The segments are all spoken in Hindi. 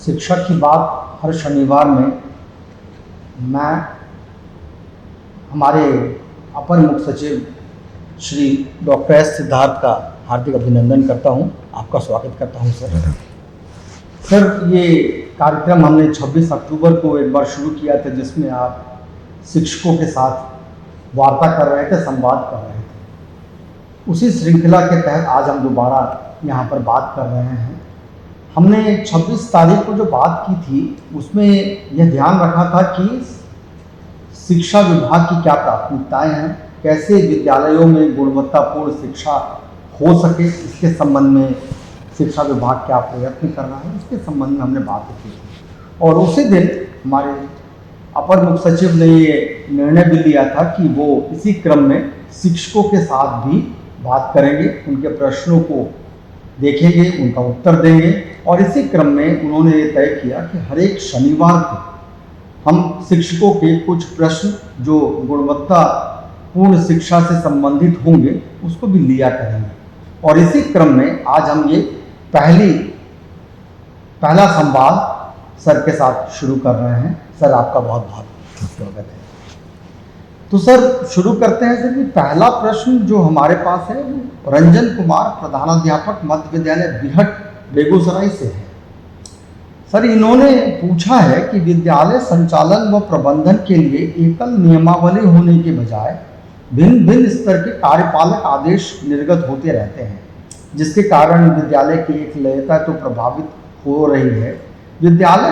शिक्षा की बात हर शनिवार में मैं हमारे अपर मुख्य सचिव श्री डॉक्टर एस सिद्धार्थ का हार्दिक अभिनंदन करता हूं, आपका स्वागत करता हूं सर। सर, ये कार्यक्रम हमने 26 अक्टूबर को एक बार शुरू किया था, जिसमें आप शिक्षकों के साथ वार्ता कर रहे थे, संवाद कर रहे थे। उसी श्रृंखला के तहत आज हम दोबारा यहाँ पर बात कर रहे हैं। हमने 26 तारीख को जो बात की थी उसमें यह ध्यान रखा था कि शिक्षा विभाग की क्या प्राथमिकताएं हैं, कैसे विद्यालयों में गुणवत्तापूर्ण शिक्षा हो सके, इसके संबंध में शिक्षा विभाग क्या प्रयत्न कर रहा है, इसके संबंध में हमने बात की थी। और उसी दिन हमारे अपर मुख्य सचिव ने ये निर्णय भी लिया था कि वो इसी क्रम में शिक्षकों के साथ भी बात करेंगे, उनके प्रश्नों को देखेंगे, उनका उत्तर देंगे। और इसी क्रम में उन्होंने ये तय किया कि हर एक शनिवार को हम शिक्षकों के कुछ प्रश्न जो गुणवत्तापूर्ण शिक्षा से संबंधित होंगे उसको भी लिया करेंगे। और इसी क्रम में आज हम ये पहला संवाद सर के साथ शुरू कर रहे हैं। सर, आपका बहुत बहुत स्वागत है। तो सर, शुरू करते हैं सर कि पहला प्रश्न जो हमारे पास है वो रंजन कुमार, प्रधानाध्यापक मध्य विद्यालय बिहट, बेगूसराय से है। सर, इन्होंने पूछा है कि विद्यालय संचालन व प्रबंधन के लिए एकल नियमावली होने के बजाय भिन्न भिन्न स्तर के कार्यपालक आदेश निर्गत होते रहते हैं, जिसके कारण विद्यालय की एक लयता तो प्रभावित हो रही है। विद्यालय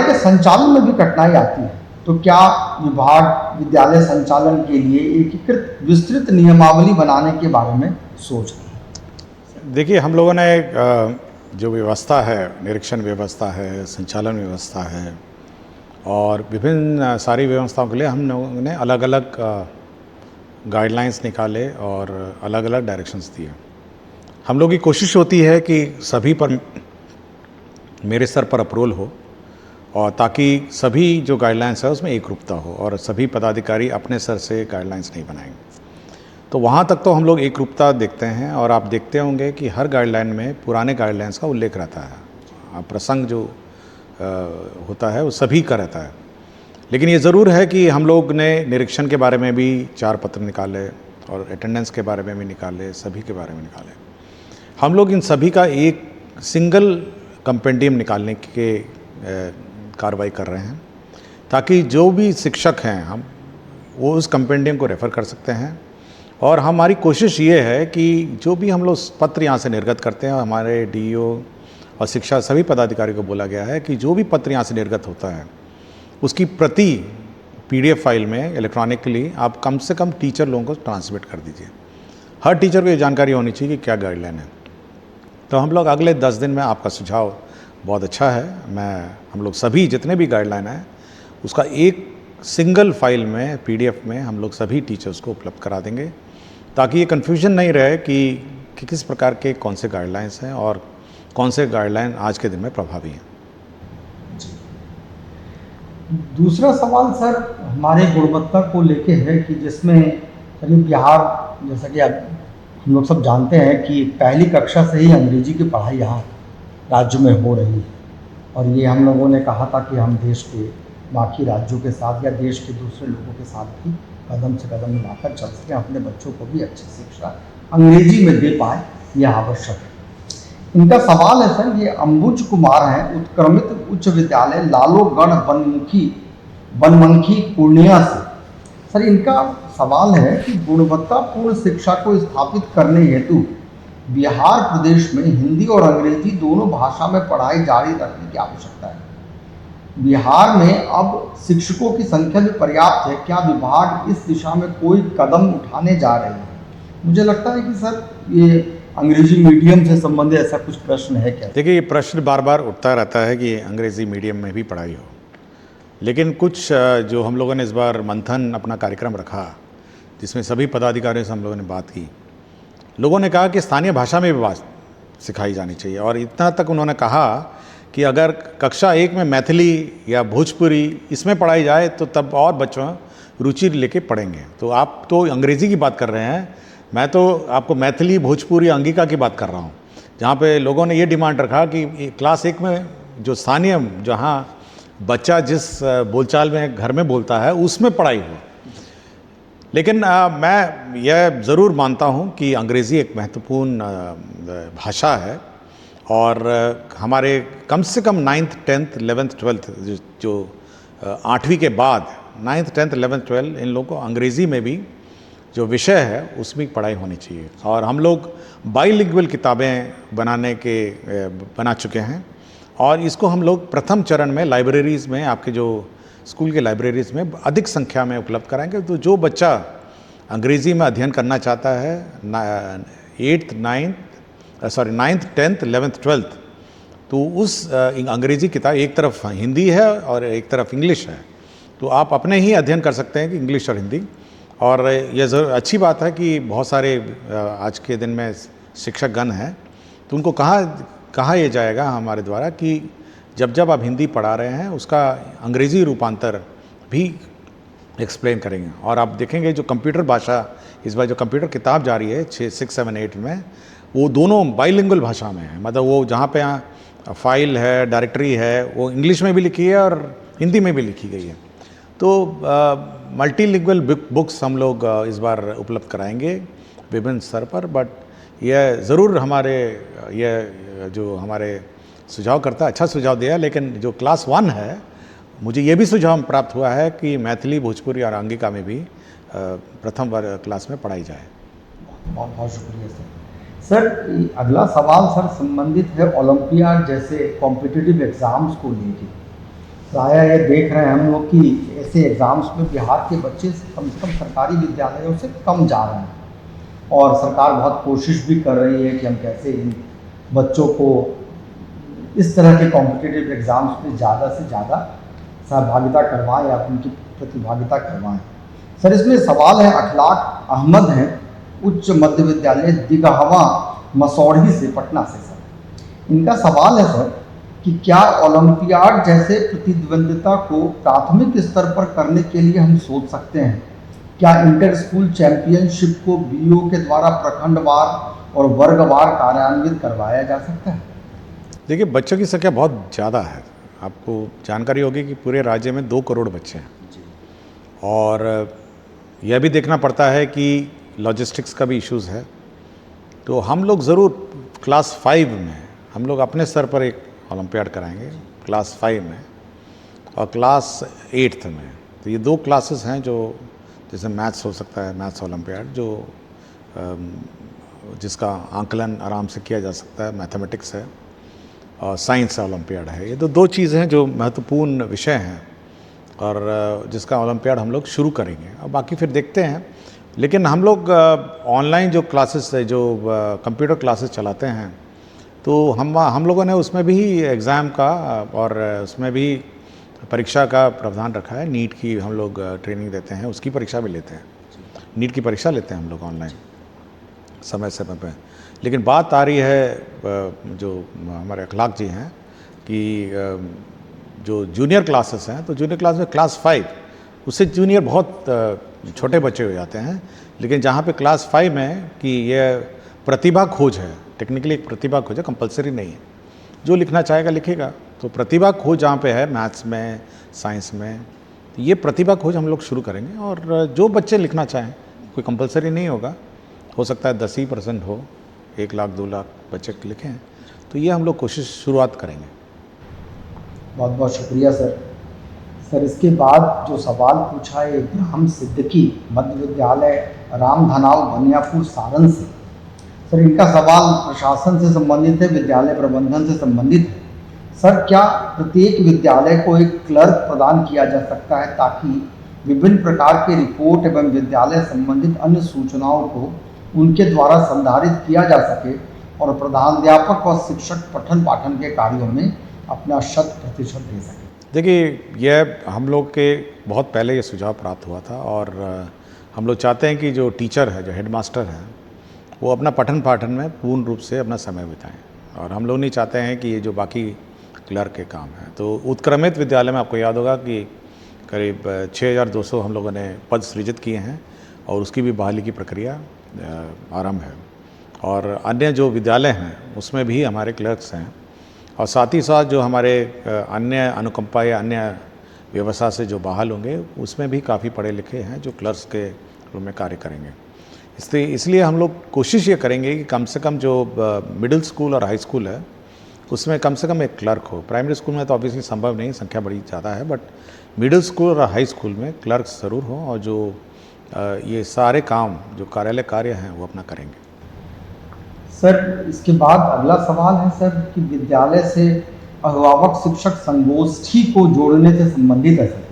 के संचालन में भी कठिनाई आती है। तो क्या विभाग विद्यालय संचालन के लिए एकीकृत विस्तृत नियमावली बनाने के बारे में सोच रहा है? देखिए, हम लोगों ने जो व्यवस्था है, निरीक्षण व्यवस्था है, संचालन व्यवस्था है और विभिन्न सारी व्यवस्थाओं के लिए हम लोगों ने अलग अलग गाइडलाइंस निकाले और अलग अलग डायरेक्शंस दिए। हम लोग की कोशिश होती है कि सभी पर मेरे स्तर पर अप्रूवल हो और ताकि सभी जो गाइडलाइंस है उसमें एक रूपता हो और सभी पदाधिकारी अपने स्तर से गाइडलाइंस नहीं बनाएंगे। तो वहाँ तक तो हम लोग एक रूपता देखते हैं और आप देखते होंगे कि हर गाइडलाइन में पुराने गाइडलाइंस का उल्लेख रहता है। प्रसंग जो होता है वो सभी का रहता है। लेकिन ये ज़रूर है कि हम लोग ने निरीक्षण के बारे में भी 4 पत्र निकाले और अटेंडेंस के बारे में भी निकाले, सभी के बारे में निकाले। हम लोग इन सभी का एक सिंगल कंपेंडियम निकालने के कार्रवाई कर रहे हैं ताकि जो भी शिक्षक हैं हम वो उस कंपेंडियम को रेफ़र कर सकते हैं। और हमारी कोशिश ये है कि जो भी हम लोग पत्र यहाँ से निर्गत करते हैं, हमारे डीईओ और शिक्षा सभी पदाधिकारी को बोला गया है कि जो भी पत्र यहाँ से निर्गत होता है उसकी प्रति पीडीएफ फाइल में इलेक्ट्रॉनिकली आप कम से कम टीचर लोगों को ट्रांसमिट कर दीजिए। हर टीचर को ये जानकारी होनी चाहिए कि क्या गाइडलाइन है। तो हम लोग अगले 10 दिन में, आपका सुझाव बहुत अच्छा है, हम लोग सभी जितने भी गाइडलाइन है उसका एक सिंगल फाइल में पीडीएफ में हम लोग सभी टीचर्स को उपलब्ध करा देंगे ताकि ये कन्फ्यूजन नहीं रहे कि किस प्रकार के कौन से गाइडलाइंस हैं और कौन से गाइडलाइन आज के दिन में प्रभावी हैं। दूसरा सवाल सर हमारे गुणवत्ता को लेके है कि जिसमें चलिए बिहार, जैसा कि हम लोग सब जानते हैं कि पहली कक्षा से ही अंग्रेजी की पढ़ाई यहाँ राज्य में हो रही है। और ये हम लोगों ने कहा था कि हम देश के बाकी राज्यों के साथ या देश के दूसरे लोगों के साथ भी कदम से कदम मिलाकर चल सकें, अपने बच्चों को भी अच्छी शिक्षा अंग्रेजी में दे पाए, यह आवश्यक है। इनका सवाल है सर, ये अंबुज कुमार हैं, उत्क्रमित उच्च विद्यालय लालोगढ़ बनमनखी पूर्णिया से। सर, इनका सवाल है कि गुणवत्तापूर्ण शिक्षा को स्थापित करने हेतु बिहार प्रदेश में हिंदी और अंग्रेजी दोनों भाषा में पढ़ाई जारी रखने की आवश्यकता है। बिहार में अब शिक्षकों की संख्या भी पर्याप्त है, क्या विभाग इस दिशा में कोई कदम उठाने जा रहे हैं? मुझे लगता है कि सर ये अंग्रेजी मीडियम से संबंधित ऐसा कुछ प्रश्न है क्या? देखिए, ये प्रश्न बार बार उठता रहता है कि अंग्रेज़ी मीडियम में भी पढ़ाई हो, लेकिन कुछ जो हम लोगों ने इस बार मंथन अपना कार्यक्रम रखा जिसमें सभी पदाधिकारियों से हम लोगों ने बात की, लोगों ने कहा कि स्थानीय भाषा में भी बात सिखाई जानी चाहिए। और इतना तक उन्होंने कहा कि अगर कक्षा 1 में मैथिली या भोजपुरी इसमें पढ़ाई जाए तो तब और बच्चों रुचि लेके पढ़ेंगे। तो आप तो अंग्रेज़ी की बात कर रहे हैं, मैं तो आपको मैथिली, भोजपुरी, अंगिका की बात कर रहा हूँ जहाँ पे लोगों ने ये डिमांड रखा कि क्लास 1 में जो स्थानीय जहाँ बच्चा जिस बोलचाल में घर में बोलता है उसमें पढ़ाई हो। लेकिन मैं यह ज़रूर मानता हूँ कि अंग्रेज़ी एक महत्वपूर्ण भाषा है और हमारे कम से कम 9th 10th 11th 12th जो 8वीं के बाद 9th 10th 11th 12th इन लोगों को अंग्रेज़ी में भी जो विषय है उसमें पढ़ाई होनी चाहिए। और हम लोग बाइलिंगुअल किताबें बना चुके हैं और इसको हम लोग प्रथम चरण में लाइब्रेरीज़ में आपके जो स्कूल के लाइब्रेरीज़ में अधिक संख्या में उपलब्ध कराएंगे। तो जो बच्चा अंग्रेज़ी में अध्ययन करना चाहता है 9th 10th 11th 12th तो उस अंग्रेज़ी किताब एक तरफ हिंदी है और एक तरफ इंग्लिश है, तो आप अपने ही अध्ययन कर सकते हैं कि इंग्लिश और हिंदी। और यह ज़रूर अच्छी बात है कि बहुत सारे आज के दिन में शिक्षकगण हैं, तो उनको कहा यह जाएगा हमारे द्वारा कि जब आप हिंदी पढ़ा रहे हैं उसका अंग्रेज़ी रूपांतर भी एक्सप्लेन करेंगे। और आप देखेंगे जो कंप्यूटर भाषा इस बार जो कंप्यूटर किताब जा रही है 6, 7, 8 में, वो दोनों बाइलिंगुअल भाषा में है। मतलब वो जहाँ पे फाइल है, डायरेक्टरी है, वो इंग्लिश में भी लिखी है और हिंदी में भी लिखी गई है। तो मल्टीलिंगुअल बुक्स हम लोग इस बार उपलब्ध कराएंगे विभिन्न स्तर पर। बट यह ज़रूर हमारे सुझाव करता अच्छा सुझाव दिया। लेकिन जो क्लास 1 है, मुझे ये भी सुझाव प्राप्त हुआ है कि मैथिली, भोजपुरी और अंगिका में भी प्रथम क्लास में पढ़ाई जाए। बहुत बहुत शुक्रिया सर। सर अगला सवाल सर संबंधित है ओलंपियाड जैसे कॉम्पिटिटिव एग्ज़ाम्स को लेके। प्रायः ये देख रहे हैं हम लोग कि ऐसे एग्ज़ाम्स में बिहार के बच्चे से कम सरकारी विद्यालयों से कम जा रहे हैं और सरकार बहुत कोशिश भी कर रही है कि हम कैसे इन बच्चों को इस तरह के कॉम्पिटिटिव एग्ज़ाम्स में ज़्यादा से ज़्यादा सहभागिता करवाएं या उनकी प्रतिभागिता करवाएं। सर इसमें सवाल है, अखलाक अहमद हैं, उच्च मध्य विद्यालय दिगहवा मसौढ़ी से, पटना से। सर इनका सवाल है सर कि क्या ओलंपियाड जैसे प्रतिद्वंदिता को प्राथमिक स्तर पर करने के लिए हम सोच सकते हैं? क्या इंटर स्कूल चैंपियनशिप को बीओ के द्वारा प्रखंडवार और वर्गवार कार्यान्वित करवाया जा सकता है? देखिए, बच्चों की संख्या बहुत ज़्यादा है। आपको जानकारी होगी कि पूरे राज्य में 2 करोड़ बच्चे हैं और यह भी देखना पड़ता है कि लॉजिस्टिक्स का भी इश्यूज़ है। तो हम लोग ज़रूर क्लास 5 में हम लोग अपने स्तर पर एक ओलंपियाड कराएंगे, क्लास 5 में और क्लास 8th में। तो ये 2 क्लासेस हैं जो जैसे मैथ्स हो सकता है, मैथ्स ओलंपियाड जो जिसका आंकलन आराम से किया जा सकता है, मैथमेटिक्स है और साइंस ओलंपियाड है। ये तो 2 चीज़ें हैं जो महत्वपूर्ण विषय हैं और जिसका ओलंपियाड हम लोग शुरू करेंगे और बाकी फिर देखते हैं। लेकिन हम लोग ऑनलाइन जो क्लासेस है, जो कंप्यूटर क्लासेस चलाते हैं, तो हम लोगों ने उसमें भी एग्ज़ाम का और उसमें भी परीक्षा का प्रावधान रखा है। नीट की हम लोग ट्रेनिंग देते हैं, उसकी परीक्षा भी लेते हैं। नीट की परीक्षा लेते हैं हम लोग ऑनलाइन समय पे। लेकिन बात आ रही है जो हमारे अखलाक जी हैं कि जो जूनियर क्लासेस हैं, तो जूनियर क्लास में क्लास 5 उससे जूनियर बहुत छोटे बच्चे हो जाते हैं। लेकिन जहाँ पे क्लास 5 में कि यह प्रतिभा खोज है, टेक्निकली एक प्रतिभा खोज है, कंपलसरी नहीं है, जो लिखना चाहेगा लिखेगा। तो प्रतिभा खोज जहाँ पे है मैथ्स में, साइंस में, तो ये प्रतिभा खोज हम लोग शुरू करेंगे और जो बच्चे लिखना चाहें, कोई कंपलसरी नहीं होगा, हो सकता है 10% हो, 1 लाख 2 लाख बच्चे लिखें, तो ये हम लोग कोशिश शुरुआत करेंगे। बहुत बहुत शुक्रिया सर। सर इसके बाद जो सवाल पूछा है इब्राहिम सिद्दीकी मध्य विद्यालय रामधनाव बनियापुर सारण से। सर इनका सवाल प्रशासन से संबंधित है, विद्यालय प्रबंधन से संबंधित है। सर क्या प्रत्येक विद्यालय को एक क्लर्क प्रदान किया जा सकता है ताकि विभिन्न प्रकार के रिपोर्ट एवं विद्यालय संबंधित अन्य सूचनाओं को उनके द्वारा संधारित किया जा सके और प्रधानाध्यापक और शिक्षक पठन पाठन के कार्यों में अपना 100% दे सके? देखिए, यह हम लोग के बहुत पहले ये सुझाव प्राप्त हुआ था और हम लोग चाहते हैं कि जो टीचर है, जो हेडमास्टर है, वो अपना पठन पाठन में पूर्ण रूप से अपना समय बिताएं। और हम लोग नहीं चाहते हैं कि ये जो बाकी क्लर्क के काम हैं। तो उत्क्रमित विद्यालय में आपको याद होगा कि करीब 6200 हम लोगों ने पद सृजित किए हैं और उसकी भी बहाली की प्रक्रिया आरंभ है। और अन्य जो विद्यालय हैं उसमें भी हमारे क्लर्क्स हैं, और साथ ही साथ जो हमारे अन्य अनुकंपा या अन्य व्यवस्था से जो बहाल होंगे उसमें भी काफ़ी पढ़े लिखे हैं जो क्लर्क्स के रूप में कार्य करेंगे। इसलिए हम लोग कोशिश ये करेंगे कि कम से कम जो मिडिल स्कूल और हाई स्कूल है उसमें कम से कम एक क्लर्क हो। प्राइमरी स्कूल में तो ऑब्वियसली संभव नहीं, संख्या बड़ी ज़्यादा है, बट मिडिल स्कूल और हाई स्कूल में क्लर्क्स ज़रूर हो, और जो ये सारे काम जो कार्यालय कार्य हैं वो अपना करेंगे। सर इसके बाद अगला सवाल है सर कि विद्यालय से अभिभावक शिक्षक संगोष्ठी को जोड़ने से संबंधित है सर।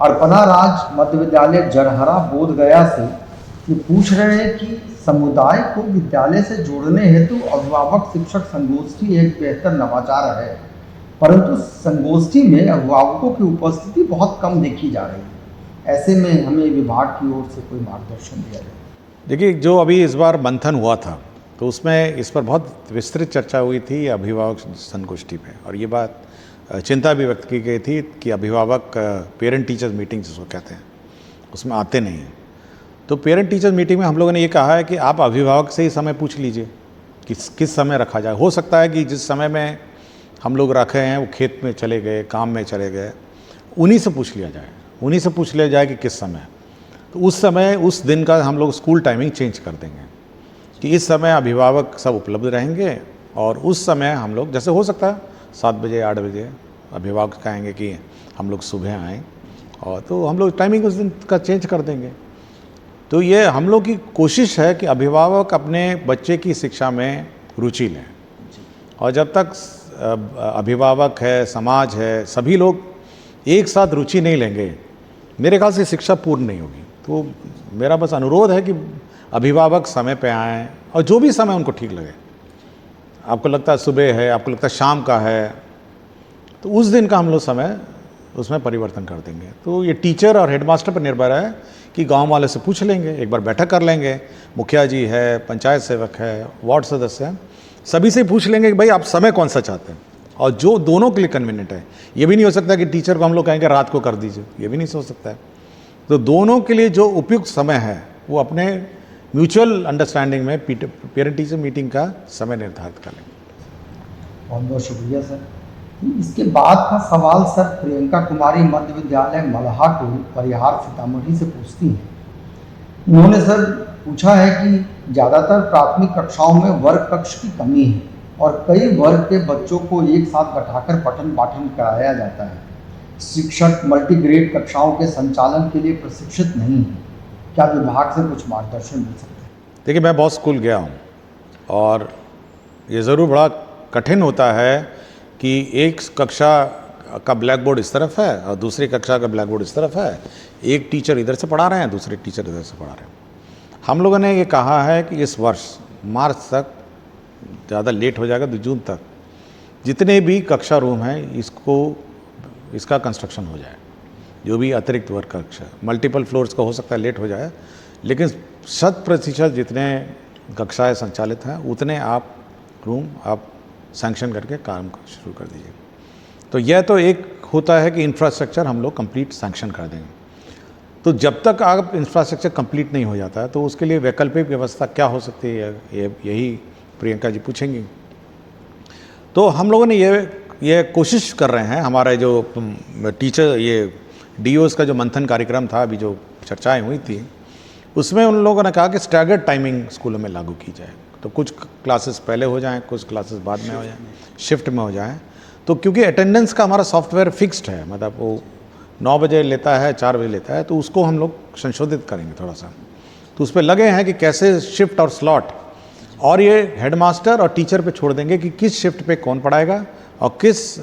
अर्पणा राज मध्य विद्यालय जरहरा बोध गया से ये पूछ रहे हैं कि समुदाय को विद्यालय से जोड़ने हेतु अभिभावक शिक्षक संगोष्ठी एक बेहतर नवाचार है, परंतु संगोष्ठी में अभिभावकों की उपस्थिति बहुत कम देखी जा रही है। ऐसे में हमें विभाग की ओर से कोई मार्गदर्शन दिया जाए। देखिए, जो अभी इस बार मंथन हुआ था तो उसमें इस पर बहुत विस्तृत चर्चा हुई थी अभिभावक संगोष्ठी पे, और ये बात चिंता भी व्यक्त की गई थी कि अभिभावक पेरेंट टीचर्स मीटिंग जिसको कहते हैं उसमें आते नहीं हैं। तो पेरेंट टीचर्स मीटिंग में हम लोगों ने ये कहा है कि आप अभिभावक से ही समय पूछ लीजिए कि किस समय रखा जाए। हो सकता है कि जिस समय में हम लोग रखे हैं वो खेत में चले गए, काम में चले गए, उन्हीं से पूछ लिया जाए, उन्हीं से पूछ लिया जाए कि किस समय। तो उस समय उस दिन का हम लोग स्कूल टाइमिंग चेंज कर देंगे कि इस समय अभिभावक सब उपलब्ध रहेंगे, और उस समय हम लोग, जैसे हो सकता है 7 बजे 8 बजे अभिभावक कहेंगे कि हम लोग सुबह आएँ, और तो हम लोग टाइमिंग उस दिन का चेंज कर देंगे। तो ये हम लोग की कोशिश है कि अभिभावक अपने बच्चे की शिक्षा में रुचि लें, और जब तक अभिभावक है, समाज है, सभी लोग एक साथ रुचि नहीं लेंगे, मेरे ख्याल से शिक्षा पूर्ण नहीं होगी। तो मेरा बस अनुरोध है कि अभिभावक समय पे आएँ, और जो भी समय उनको ठीक लगे, आपको लगता है सुबह है, आपको लगता है शाम का है, तो उस दिन का हम लोग समय उसमें परिवर्तन कर देंगे। तो ये टीचर और हेडमास्टर पर निर्भर है कि गांव वाले से पूछ लेंगे, एक बार बैठक कर लेंगे, मुखिया जी है, पंचायत सेवक है, वार्ड सदस्य हैं, सभी से पूछ लेंगे कि भाई आप समय कौन सा चाहते हैं, और जो दोनों के लिए कन्वीनियंट है। ये भी नहीं हो सकता कि टीचर को हम लोग कहेंगे रात को कर दीजिए, ये भी नहीं हो सकता है। तो दोनों के लिए जो उपयुक्त समय है वो अपने म्यूचुअल अंडरस्टैंडिंग में पेरेंट टीचर मीटिंग का समय निर्धारित कर लेंगे। बहुत बहुत शुक्रिया सर। इसके बाद का सवाल सर प्रियंका कुमारी मध्य विद्यालय मल्हा टोल परिहार सीतामढ़ी से पूछती हैं। उन्होंने सर पूछा है कि ज़्यादातर प्राथमिक कक्षाओं में वर्ग कक्ष की कमी है और कई वर्ग के बच्चों को एक साथ बैठाकर पठन पाठन कराया जाता है। शिक्षक मल्टीग्रेड कक्षाओं के संचालन के लिए प्रशिक्षित नहीं है। क्या विभाग से कुछ मार्गदर्शन मिल सकता है? देखिए, मैं बहुत स्कूल गया हूँ, और ये ज़रूर बड़ा कठिन होता है कि एक कक्षा का ब्लैक बोर्ड इस तरफ है और दूसरी कक्षा का ब्लैक बोर्ड इस तरफ है, एक टीचर इधर से पढ़ा रहे हैं, दूसरे टीचर इधर से पढ़ा रहे हैं। हम लोगों ने ये कहा है कि इस वर्ष मार्च तक, ज़्यादा लेट हो जाएगा तो जून तक, जितने भी कक्षा रूम हैं इसका कंस्ट्रक्शन हो जाए। जो भी अतिरिक्त वर्ग कक्ष है, मल्टीपल फ्लोर्स का हो सकता है लेट हो जाए, लेकिन 100% जितने कक्षाएँ संचालित हैं उतने आप रूम आप सैंक्शन करके काम शुरू कर दीजिए। तो यह तो एक होता है कि इंफ्रास्ट्रक्चर हम लोग कंप्लीट सैंक्शन कर देंगे। तो जब तक आप इंफ्रास्ट्रक्चर कंप्लीट नहीं हो जाता है तो उसके लिए वैकल्पिक व्यवस्था क्या हो सकती है, यही प्रियंका जी पूछेंगी। तो हम लोगों ने ये कोशिश कर रहे हैं, हमारा जो टीचर ये डीओस का जो मंथन कार्यक्रम था, अभी जो चर्चाएँ हुई थी, उसमें उन लोगों ने कहा कि स्टैगर्ड टाइमिंग स्कूलों में लागू की जाए। तो कुछ क्लासेस पहले हो जाएं, कुछ क्लासेस बाद में हो जाएं, शिफ्ट में हो जाएं। तो क्योंकि अटेंडेंस का हमारा सॉफ्टवेयर फिक्स्ड है, मतलब वो 9 बजे लेता है, 4 बजे लेता है, तो उसको हम लोग संशोधित करेंगे थोड़ा सा। तो उस पर लगे हैं कि कैसे शिफ्ट और स्लॉट, और ये हेडमास्टर और टीचर पे छोड़ देंगे कि किस शिफ्ट पे कौन पढ़ाएगा और किस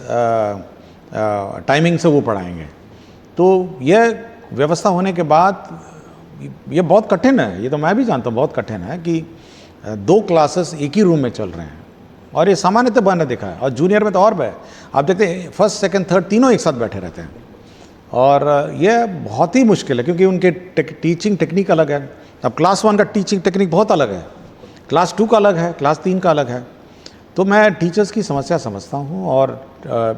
टाइमिंग से वो पढ़ाएंगे। तो यह व्यवस्था होने के बाद ये बहुत कठिन है, ये तो मैं भी जानता हूँ बहुत कठिन है कि 2 क्लासेस एक ही रूम में चल रहे हैं, और ये सामान्यतः मैंने देखा है, और जूनियर में तो और है। आप देखते हैं फर्स्ट सेकंड थर्ड तीनों एक साथ बैठे रहते हैं, और ये बहुत ही मुश्किल है क्योंकि उनके टीचिंग टेक्निक अलग है। अब क्लास 1 का टीचिंग टेक्निक बहुत अलग है, क्लास 2 का अलग है, क्लास 3 का अलग है। तो मैं टीचर्स की समस्या समझता हूँ, और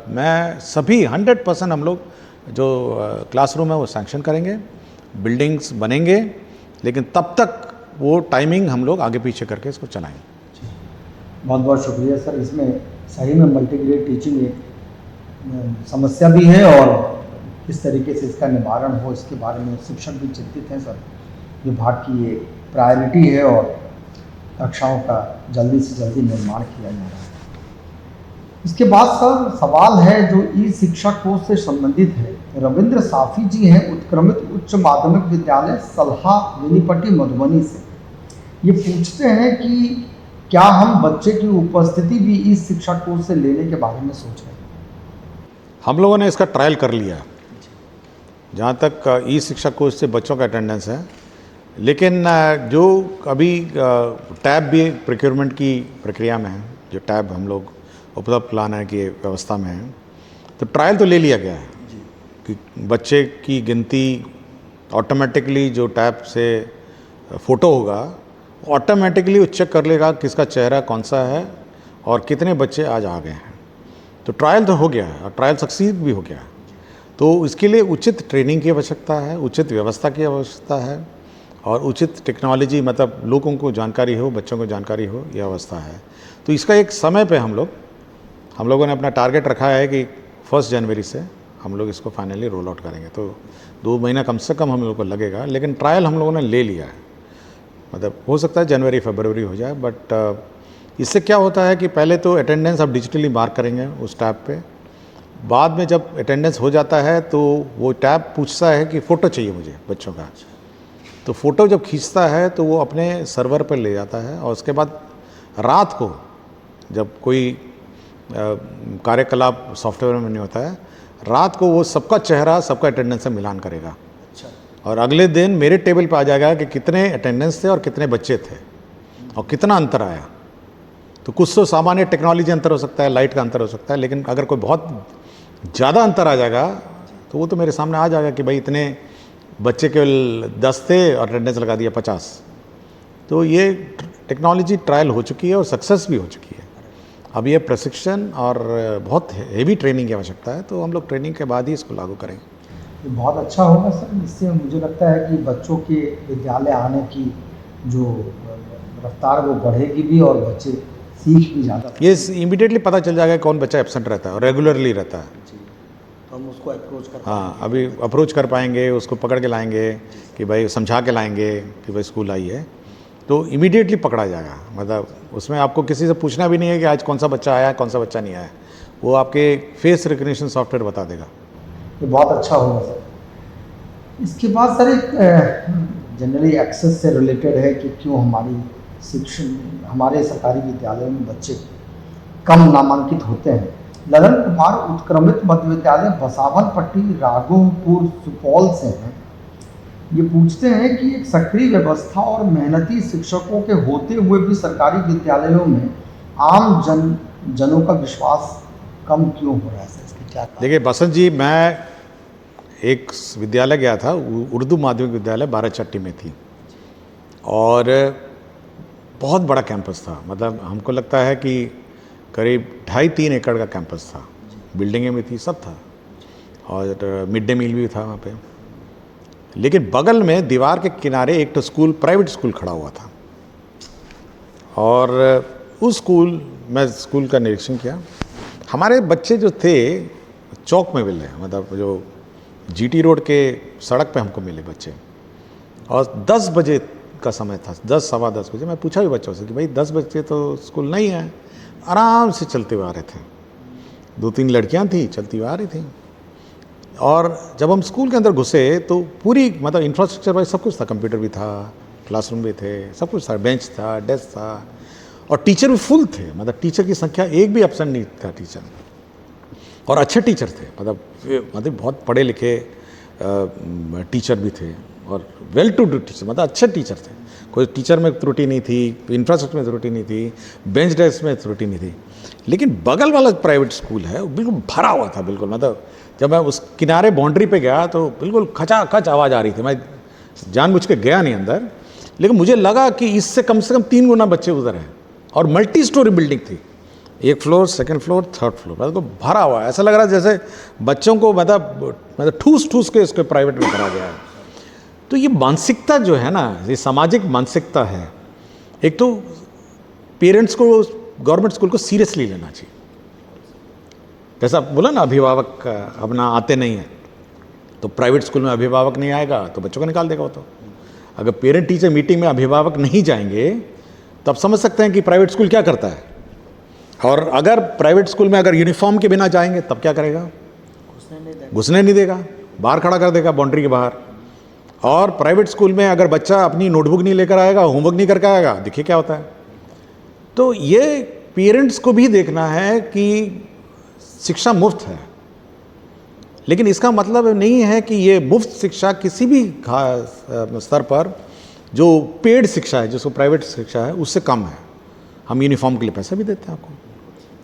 मैं सभी 100% हम लोग जो क्लासरूम है वो सैंक्शन करेंगे, बिल्डिंग्स बनेंगे, लेकिन तब तक वो टाइमिंग हम लोग आगे पीछे करके इसको चलाएंगे। बहुत बहुत शुक्रिया सर। इसमें सही में मल्टीग्रेड टीचिंग एक समस्या भी है और किस तरीके से इसका निवारण हो इसके बारे में शिक्षक भी चिंतित हैं सर। विभाग की ये प्रायोरिटी है और कक्षाओं का जल्दी से जल्दी निर्माण किया जा रहा है। इसके बाद सर सवाल है जो ई शिक्षा कोर्स से संबंधित है। रविंद्र साफी जी हैं उत्क्रमित उच्च माध्यमिक विद्यालय सलहा बेनीपट्टी मधुबनी से। ये पूछते हैं कि क्या हम बच्चे की उपस्थिति भी इस शिक्षा कोर्स से लेने के बारे में सोच रहे हैं? हम लोगों ने इसका ट्रायल कर लिया जहाँ तक ई शिक्षा कोर्स से बच्चों का अटेंडेंस है, लेकिन जो अभी टैब भी प्रोक्योरमेंट की प्रक्रिया में है, जो टैब हम लोग उपलब्ध कराने की व्यवस्था में है, तो ट्रायल तो ले लिया गया है कि बच्चे की गिनती ऑटोमेटिकली जो टैब से फ़ोटो होगा ऑटोमेटिकली वो चेक कर लेगा किसका चेहरा कौन सा है और कितने बच्चे आज आ गए हैं। तो ट्रायल तो हो गया है और ट्रायल सक्सीड भी हो गया है। तो इसके लिए उचित ट्रेनिंग की आवश्यकता है, उचित व्यवस्था की आवश्यकता है और उचित टेक्नोलॉजी, मतलब लोगों को जानकारी हो, बच्चों को जानकारी हो, यह अवस्था है। तो इसका एक समय पे हम लोगों ने अपना टारगेट रखा है कि 1 जनवरी से हम लोग इसको फाइनली रोल आउट करेंगे। तो 2 महीना कम से कम हम लोग को लगेगा, लेकिन ट्रायल हम लोगों ने ले लिया है। मतलब हो सकता है जनवरी फरवरी हो जाए, बट इससे क्या होता है कि पहले तो अटेंडेंस आप डिजिटली मार्क करेंगे उस टैब पे। बाद में जब अटेंडेंस हो जाता है तो वो टैब पूछता है कि फ़ोटो चाहिए मुझे बच्चों का। तो फ़ोटो जब खींचता है तो वो अपने सर्वर पर ले जाता है और उसके बाद रात को जब कोई कार्यकलाप सॉफ्टवेयर में नहीं होता है, रात को वो सबका चेहरा सबका अटेंडेंस से मिलान करेगा। अच्छा। और अगले दिन मेरे टेबल पे आ जाएगा कि कितने अटेंडेंस थे और कितने बच्चे थे और कितना अंतर आया। तो कुछ तो सामान्य टेक्नोलॉजी अंतर हो सकता है, लाइट का अंतर हो सकता है, लेकिन अगर कोई बहुत ज़्यादा अंतर आ जाएगा तो वो तो मेरे सामने आ जाएगा कि भाई इतने बच्चे केवल 10 थे और अटेंडेंस लगा दिया 50। तो ये टेक्नोलॉजी ट्रायल हो चुकी है और सक्सेस भी हो चुकी है। अब ये प्रशिक्षण और बहुत हेवी ट्रेनिंग की आवश्यकता है, तो हम लोग ट्रेनिंग के बाद ही इसको लागू करेंगे। ये बहुत अच्छा होगा सर। इससे मुझे लगता है कि बच्चों के विद्यालय आने की जो रफ्तार वो बढ़ेगी भी और बच्चे सीख भी ज़्यादा। ये इमीडिएटली पता चल जाएगा कौन बच्चा एब्सेंट रहता है और रेगुलरली रहता है। जी, तो हम उसको अप्रोच कर हाँ, अभी अप्रोच कर पाएंगे, उसको पकड़ के लाएंगे कि भाई, समझा के लाएंगे कि भाई स्कूल आई है, तो इमीडिएटली पकड़ा जाएगा। मतलब उसमें आपको किसी से पूछना भी नहीं है कि आज कौन सा बच्चा आया, कौन सा बच्चा नहीं आया। वो आपके फेस रिकग्निशन सॉफ्टवेयर बता देगा। ये बहुत अच्छा होगा सर। इसके बाद सर एक जनरली एक्सेस से रिलेटेड है कि क्यों हमारे सरकारी विद्यालयों में बच्चे कम नामांकित होते हैं। ललन कुमार उत्क्रमित मध्य विद्यालय बसावनपट्टी राघोपुर सुपौल से हैं। ये पूछते हैं कि एक सक्रिय व्यवस्था और मेहनती शिक्षकों के होते हुए भी सरकारी विद्यालयों में आम जनों का विश्वास कम क्यों हो रहा है सर? इसकी क्या? देखिए बसंत जी, मैं एक विद्यालय गया था, उर्दू माध्यमिक विद्यालय 12 में थी और बहुत बड़ा कैंपस था। मतलब हमको लगता है कि करीब 2.5-3 एकड़ का कैंपस था। बिल्डिंगें भी थी, सब था और मिड डे मील भी था वहाँ पे। लेकिन बगल में दीवार के किनारे एक तो स्कूल, प्राइवेट स्कूल खड़ा हुआ था और उस स्कूल का निरीक्षण किया। हमारे बच्चे जो थे चौक में मिले, मतलब जो जीटी रोड के सड़क पे हमको मिले बच्चे, और 10 बजे का समय था, 10 सवा 10 बजे। मैं पूछा भी बच्चों से कि भाई 10 बजे तो स्कूल नहीं है। आराम से चलते हुए आ रहे थे, 2-3 लड़कियां थी चलती हुए आ रही थी। और जब हम स्कूल के अंदर घुसे तो पूरी मतलब इंफ्रास्ट्रक्चर वाइज सब कुछ था, कंप्यूटर भी था, क्लासरूम भी थे, सब कुछ था, बेंच था, डेस्क था और टीचर भी फुल थे। मतलब टीचर की संख्या एक भी एब्सेंट नहीं था टीचर, और अच्छे टीचर थे। मतलब बहुत पढ़े लिखे टीचर भी थे और वेल टू डू टीचर, मतलब अच्छे टीचर थे। कोई टीचर में त्रुटि नहीं थी, इंफ्रास्ट्रक्चर में त्रुटि नहीं थी, बेंच डेस्क में त्रुटि नहीं थी। लेकिन बगल वाला प्राइवेट स्कूल है वो बिल्कुल भरा हुआ था, बिल्कुल। मतलब जब मैं उस किनारे बाउंड्री पे गया तो बिल्कुल खचाखच आवाज़ आ रही थी। मैं जानबूझ के गया नहीं अंदर, लेकिन मुझे लगा कि इससे कम से कम 3 गुना बच्चे उधर हैं और मल्टी स्टोरी बिल्डिंग थी, 1 floor, 2nd floor, 3rd floor, मतलब भरा हुआ है। ऐसा लग रहा है जैसे बच्चों को मतलब ठूस ठूस के इसको प्राइवेट में करा गया है। तो ये मानसिकता जो है ना, ये सामाजिक मानसिकता है, एक तो पेरेंट्स को गवर्नमेंट स्कूल को सीरियसली लेना चाहिए। जैसा बोला ना, अभिभावक अपना आते नहीं हैं, तो प्राइवेट स्कूल में अभिभावक नहीं आएगा तो बच्चों को निकाल देगा वो। तो अगर पेरेंट टीचर मीटिंग में अभिभावक नहीं जाएंगे तो आप समझ सकते हैं कि प्राइवेट स्कूल क्या करता है। और अगर प्राइवेट स्कूल में अगर यूनिफॉर्म के बिना जाएंगे तब क्या करेगा? घुसने नहीं देगा, बाहर खड़ा कर देगा बाउंड्री के बाहर। और प्राइवेट स्कूल में अगर बच्चा अपनी नोटबुक नहीं लेकर आएगा, होमवर्क नहीं करके आएगा, देखिए क्या होता है। तो ये पेरेंट्स को भी देखना है कि शिक्षा मुफ्त है, लेकिन इसका मतलब नहीं है कि ये मुफ्त शिक्षा किसी भी स्तर पर जो पेड शिक्षा है, जिसको प्राइवेट शिक्षा है, उससे कम है। हम यूनिफॉर्म के लिए पैसा भी देते हैं आपको,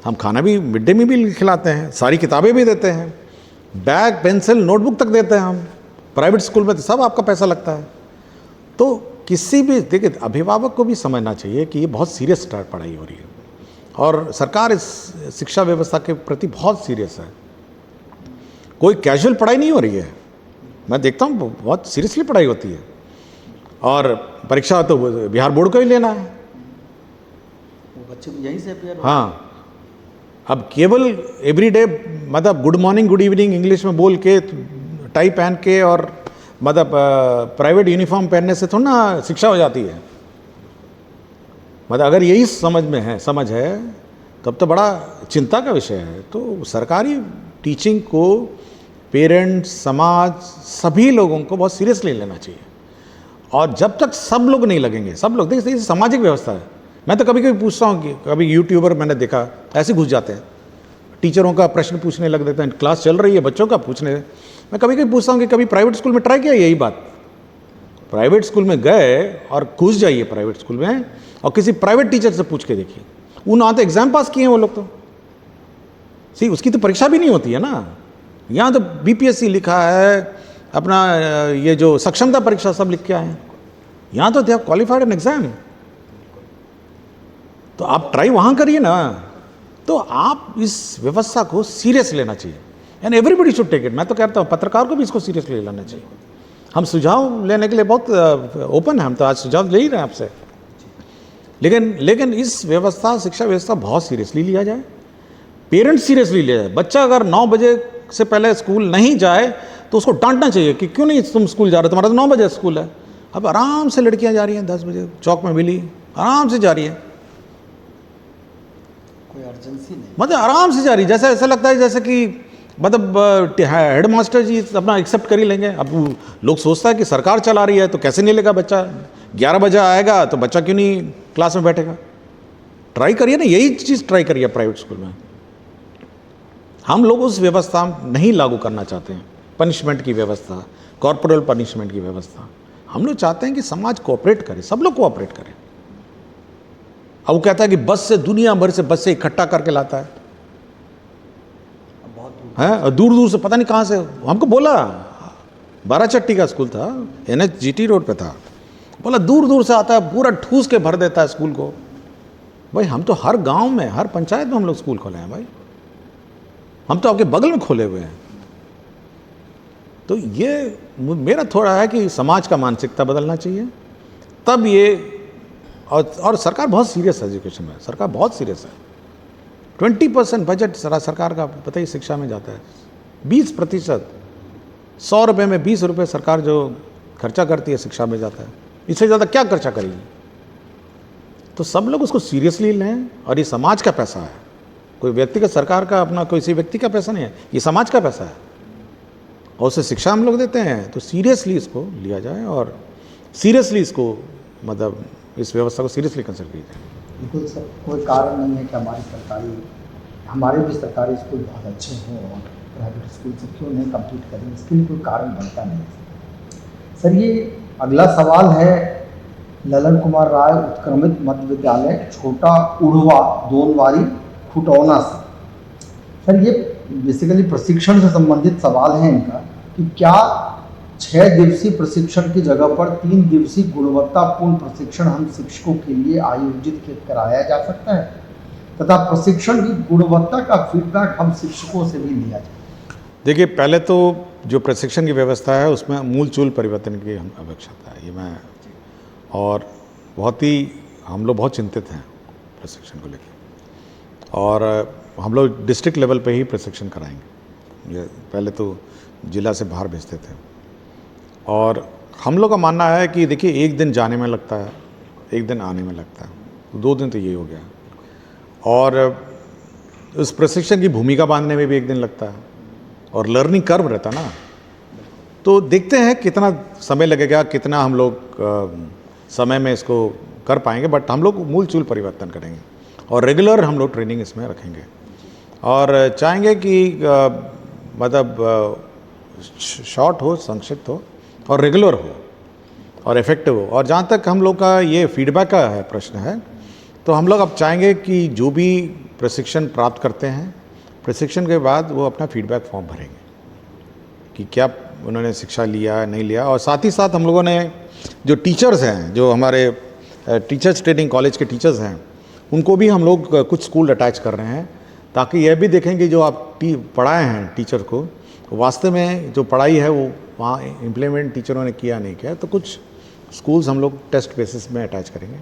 हम खाना भी मिड डे मील खिलाते हैं, सारी किताबें भी देते हैं, बैग पेंसिल नोटबुक तक देते हैं हम। प्राइवेट स्कूल में तो सब आपका पैसा लगता है। तो किसी भी, देखिए, अभिभावक को भी समझना चाहिए कि ये बहुत सीरियस पढ़ाई हो रही है और सरकार इस शिक्षा व्यवस्था के प्रति बहुत सीरियस है। कोई कैजुअल पढ़ाई नहीं हो रही है, मैं देखता हूँ बहुत सीरियसली पढ़ाई होती है। और परीक्षा तो बिहार बोर्ड को ही लेना है, वो बच्चे यहीं से अपेयर हो। हाँ, अब केवल एवरीडे मतलब good morning good evening English में बोल के, टाई पहन के और मतलब प्राइवेट यूनिफॉर्म पहनने से थोड़ा ना शिक्षा हो जाती है। मतलब अगर यही समझ है तब तो बड़ा चिंता का विषय है। तो सरकारी टीचिंग को पेरेंट्स, समाज, सभी लोगों को बहुत सीरियसली लेना चाहिए। और जब तक सब लोग नहीं लगेंगे, सब लोग, देखिए सामाजिक व्यवस्था है। मैं तो कभी कभी पूछता हूँ कि कभी यूट्यूबर मैंने देखा ऐसे घुस जाते हैं, टीचरों का प्रश्न पूछने लग देते हैं, क्लास चल रही है बच्चों का पूछने। मैं कभी कभी पूछता हूँ कि कभी प्राइवेट स्कूल में ट्राई किया यही बात? प्राइवेट स्कूल में गए और घुस जाइए प्राइवेट स्कूल में और किसी प्राइवेट टीचर से पूछ के देखिए, उन्होंने तो एग्जाम पास किए हैं वो लोग। तो उसकी तो परीक्षा भी नहीं होती है ना। यहाँ तो बीपीएससी लिखा है, अपना ये जो सक्षमता परीक्षा सब लिख के आए हैं। यहाँ तो they have qualified an exam. तो आप ट्राई वहाँ करिए ना। तो आप इस व्यवस्था को सीरियस लेना चाहिए and everybody should take it. मैं तो कहता हूँ पत्रकार को भी इसको सीरियसली लेना चाहिए। हम सुझाव लेने के लिए बहुत ओपन है, हम तो आज सुझाव ले ही रहे हैं आपसे। लेकिन इस व्यवस्था, शिक्षा व्यवस्था बहुत सीरियसली लिया जाए, पेरेंट्स सीरियसली लिया जाए। बच्चा अगर 9 बजे से पहले स्कूल नहीं जाए तो उसको डांटना चाहिए कि क्यों नहीं तुम स्कूल जा रहे हो, तुम्हारा तो 9 बजे स्कूल है। अब आराम से लड़कियां जा रही हैं 10 बजे, चौक में मिली, आराम से जा रही है, कोई अर्जेंसी नहीं, मतलब आराम से जा रही है। जैसे ऐसा लगता है जैसे कि मतलब हेड मास्टर जी अपना एक्सेप्ट कर ही लेंगे। अब लोग सोचता है कि सरकार चला रही है तो कैसे नहीं लेगा बच्चा, 11 बजे आएगा तो बच्चा क्यों नहीं क्लास में बैठेगा। ट्राई करिए ना, यही चीज़ ट्राई करिए प्राइवेट स्कूल में। हम लोग उस व्यवस्था नहीं लागू करना चाहते हैं, पनिशमेंट की व्यवस्था, कॉर्पोरल पनिशमेंट की व्यवस्था। हम लोग चाहते हैं कि समाज कोऑपरेट करे, सब लोग कोऑपरेट करें। अब वो कहता है कि बस से, दुनिया भर से बस से इकट्ठा करके लाता है, और दूर दूर से पता नहीं कहाँ से। हमको बोला, बाराचट्टी का स्कूल था, NHGT रोड पे था, बोला दूर दूर से आता है, पूरा ठूस के भर देता है स्कूल को। भाई हम तो हर गांव में, हर पंचायत में हम लोग स्कूल खोले हैं भाई, हम तो आपके बगल में खोले हुए हैं। तो ये मेरा थोड़ा है कि समाज का मानसिकता बदलना चाहिए, तब ये। और सरकार बहुत सीरियस है एजुकेशन में, सरकार बहुत सीरियस है। 20% बजट सरकार का पता ही शिक्षा में जाता है, 20%, 100 रुपये में 20 रुपये सरकार जो खर्चा करती है शिक्षा में जाता है, इससे ज़्यादा क्या खर्चा करेगी। तो सब लोग उसको सीरियसली लें, और ये समाज का पैसा है, कोई व्यक्तिगत सरकार का, अपना किसी व्यक्ति का पैसा नहीं है, ये समाज का पैसा है, और उसे शिक्षा हम लोग देते हैं। तो सीरियसली इसको लिया जाए और सीरियसली इसको, मतलब इस व्यवस्था को सीरियसली कंसिडर की जाए। बिल्कुल सर, कोई कारण नहीं है कि हमारे भी सरकारी स्कूल बहुत अच्छे हों और प्राइवेट स्कूल से क्यों नहीं कम्पीट करें, इसके लिए कोई कारण बनता नहीं सर। ये अगला सवाल है ललन कुमार राय उत्क्रमित मध्य विद्यालय छोटा उड़वा दोनवारी खुटौना से। सर ये बेसिकली प्रशिक्षण से संबंधित सवाल है इनका कि क्या 6 दिवसीय प्रशिक्षण की जगह पर 3 दिवसीय गुणवत्तापूर्ण प्रशिक्षण हम शिक्षकों के लिए आयोजित कराया जा सकता है, तथा प्रशिक्षण की गुणवत्ता का फीडबैक हम शिक्षकों से भी लिया जाए। देखिए, पहले तो जो प्रशिक्षण की व्यवस्था है उसमें मूल-चूल परिवर्तन की हम आवश्यकता है। ये मैं और बहुत ही हम लोग बहुत चिंतित हैं प्रशिक्षण को लेके और हम लोग डिस्ट्रिक्ट लेवल पे ही प्रशिक्षण कराएंगे। ये पहले तो जिला से बाहर भेजते थे और हम लोग का मानना है कि देखिए, एक दिन जाने में लगता है, एक दिन आने में लगता है, 2 दिन तो ये हो गया और उस प्रशिक्षण की भूमिका बांधने में भी एक दिन लगता है और लर्निंग कर्व रहता ना, तो देखते हैं कितना समय लगेगा, कितना हम लोग समय में इसको कर पाएंगे। बट हम लोग मूल-चूल परिवर्तन करेंगे और रेगुलर हम लोग ट्रेनिंग इसमें रखेंगे और चाहेंगे कि मतलब शॉर्ट हो, संक्षिप्त हो और रेगुलर हो और इफ़ेक्टिव हो। और जहाँ तक हम लोग का ये फीडबैक का है प्रश्न है, तो हम लोग अब चाहेंगे कि जो भी प्रशिक्षण प्राप्त करते हैं, प्रशिक्षण के बाद वो अपना फीडबैक फॉर्म भरेंगे कि क्या उन्होंने शिक्षा लिया नहीं लिया। और साथ ही साथ हम लोगों ने जो टीचर्स हैं, जो हमारे टीचर्स ट्रेनिंग कॉलेज के टीचर्स हैं, उनको भी हम लोग कुछ स्कूल अटैच कर रहे हैं ताकि यह भी देखें कि जो आप पढ़ाए हैं टीचर को, वास्तव में जो पढ़ाई है वो वहाँ इम्प्लीमेंट टीचरों ने किया नहीं किया। तो कुछ स्कूल्स हम लोग टेस्ट बेसिस में अटैच करेंगे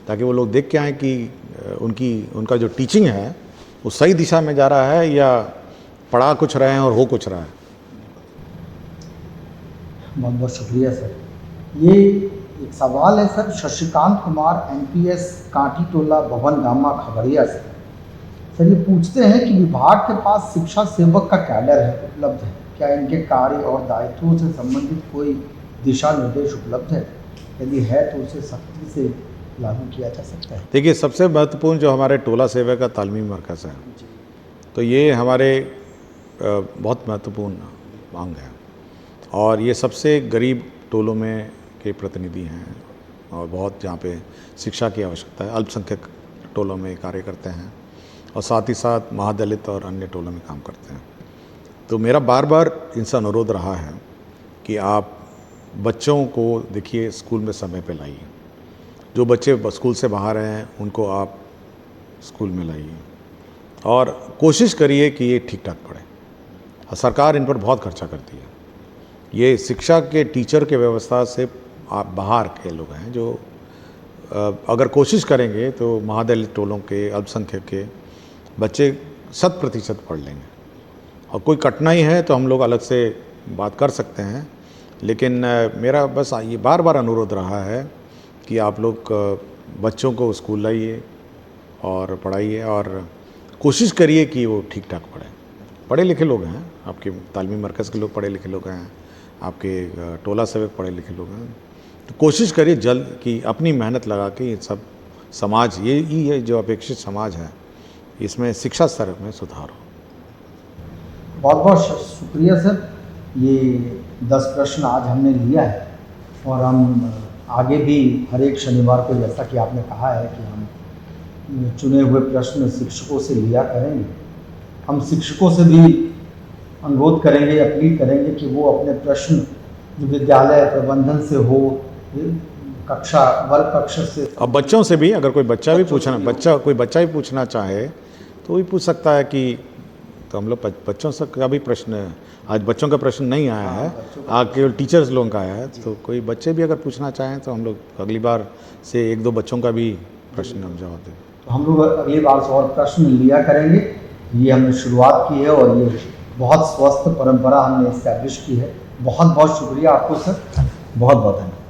ताकि वो लोग देख के आएँ कि उनका जो टीचिंग है वो सही दिशा में जा रहा है या पढ़ा कुछ रहे हैं और हो कुछ रहा है। बहुत बहुत शुक्रिया सर। ये एक सवाल है सर, शशिकांत कुमार NPS कांटी टोला भवन गामा खगड़िया से। सर ये पूछते हैं कि विभाग के पास शिक्षा सेवक का कैडर है, उपलब्ध है क्या? इनके कार्य और दायित्वों से संबंधित कोई दिशा निर्देश उपलब्ध है? यदि है तो उसे सख्ती से लागू किया जा सकता है? देखिए, सबसे महत्वपूर्ण जो हमारे टोला सेवा का तालमी मरकज़ है, तो ये हमारे बहुत महत्वपूर्ण अंग है और ये सबसे गरीब टोलों में के प्रतिनिधि हैं और बहुत जहाँ पे शिक्षा की आवश्यकता है, अल्पसंख्यक टोलों में कार्य करते हैं और साथ ही साथ महादलित और अन्य टोलों में काम करते हैं। तो मेरा बार बार इनसे अनुरोध रहा है कि आप बच्चों को देखिए स्कूल में समय पे लाइए। जो बच्चे स्कूल से बाहर हैं उनको आप स्कूल में लाइए और कोशिश करिए कि ये ठीक ठाक पढ़ें। और सरकार इन पर बहुत खर्चा करती है। ये शिक्षा के टीचर के व्यवस्था से आप बाहर के लोग हैं जो अगर कोशिश करेंगे तो महादलित टोलों के, अल्पसंख्यक के बच्चे 100% पढ़ लेंगे। और कोई कठिनाई है तो हम लोग अलग से बात कर सकते हैं, लेकिन मेरा बस ये बार बार अनुरोध रहा है कि आप लोग बच्चों को स्कूल लाइए और पढ़ाइए और कोशिश करिए कि वो ठीक ठाक पढ़ें। पढ़े लिखे लोग हैं, आपके तालीमी मरकज़ के लोग पढ़े लिखे लोग हैं, आपके टोला सेवक पढ़े लिखे लोग हैं। तो कोशिश करिए जल्द कि अपनी मेहनत लगा के ये सब समाज, ये ही है जो अपेक्षित समाज है, इसमें शिक्षा स्तर में सुधार हो। बहुत बहुत शुक्रिया सर। ये 10 प्रश्न आज हमने लिया है और हम आगे भी हर एक शनिवार को, जैसा कि आपने कहा है कि हम चुने हुए प्रश्न शिक्षकों से लिया करेंगे। हम शिक्षकों से भी अनुरोध करेंगे, अपील करेंगे कि वो अपने प्रश्न विद्यालय प्रबंधन से हो, कक्षा वर्ग कक्ष से, अब बच्चों से भी, अगर कोई बच्चा भी पूछना चाहे तो वही पूछ सकता है कि, तो हम लोग बच्चों से का भी प्रश्न, आज बच्चों का प्रश्न नहीं आया है, आज केवल टीचर्स लोगों का आया है। तो कोई बच्चे भी अगर पूछना चाहें तो हम लोग अगली बार से 1-2 बच्चों का भी प्रश्न हम जवाब दें। तो हम लोग अगली बार से और प्रश्न लिया करेंगे। ये हमने शुरुआत की है और ये बहुत स्वस्थ परंपरा हमने इस्टेब्लिश की है। बहुत बहुत शुक्रिया आपको सर, बहुत बहुत धन्यवाद।